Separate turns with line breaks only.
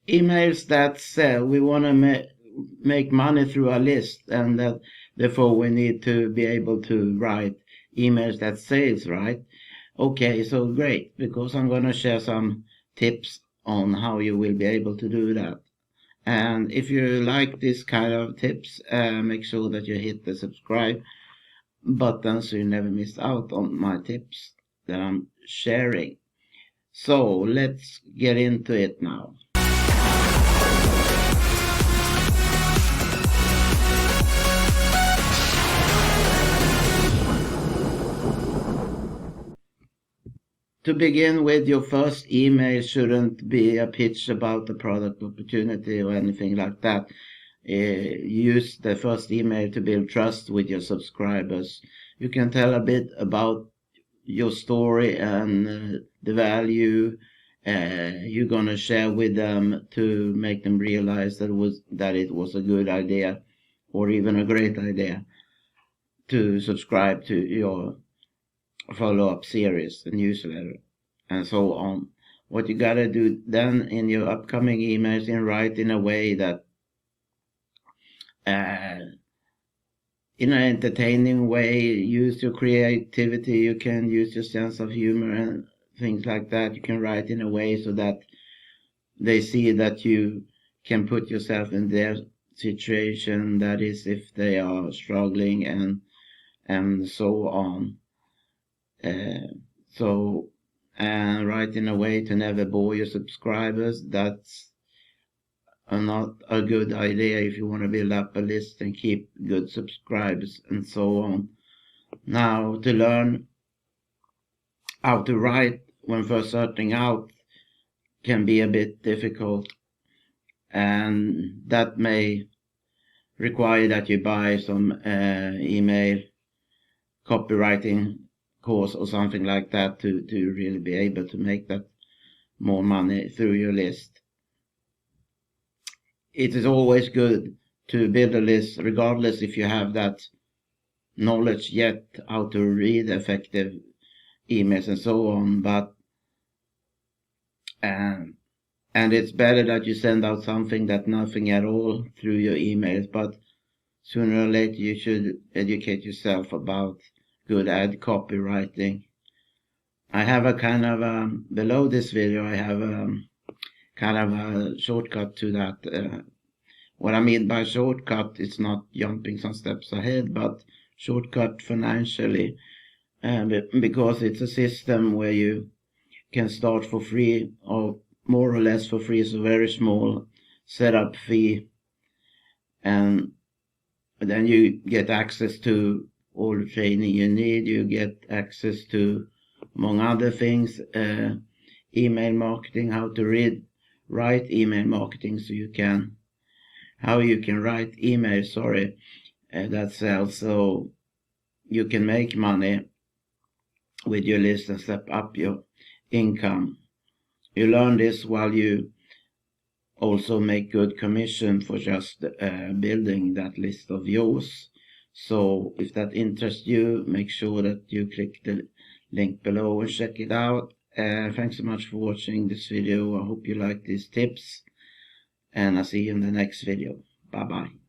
emails that sell. We want to make money through our list, and that therefore we need to be able to write emails that sales, right? Okay, so great, because I'm going to share some tips on how you will be able to do that. And if you like this kind of tips, make sure that you hit the subscribe button so you never miss out on my tips that I'm sharing. So let's get into it now. To begin with, your first email shouldn't be a pitch about the product opportunity or anything like that. Use the first email to build trust with your subscribers. You can tell a bit about your story and the value you're going to share with them to make them realize that it was a good idea or even a great idea to subscribe to your follow-up series, the newsletter, and so on. What you gotta do then in your upcoming emails and write in a way that in an entertaining way, use your creativity, you can use your sense of humor and things like that. You can write in a way so that they see that you can put yourself in their situation, that is if they are struggling and so on. And write in a way to never bore your subscribers. That's not a good idea if you want to build up a list and keep good subscribers and so on. Now, to learn how to write when first starting out can be a bit difficult, and that may require that you buy some email copywriting course or something like that to really be able to make that more money through your list. It is always good to build a list, regardless if you have that knowledge yet how to read effective emails and so on, but and it's better that you send out something than nothing at all through your emails, but sooner or later you should educate yourself about good ad copywriting. I have a kind of below this video I have kind of a shortcut to that. What I mean by shortcut is not jumping some steps ahead, but shortcut financially, because it's a system where you can start for free or more or less for free. It's a very small setup fee, and then you get access to all the training you need. You get access to, among other things, email marketing, how to write email marketing, so how you can write emails, that sells, so you can make money with your list and step up your income. You learn this while you also make good commission for just building that list of yours. So if that interests you, make sure that you click the link below and check it out. Thanks so much for watching this video. I hope you like these tips, and I'll see you in the next video. Bye bye.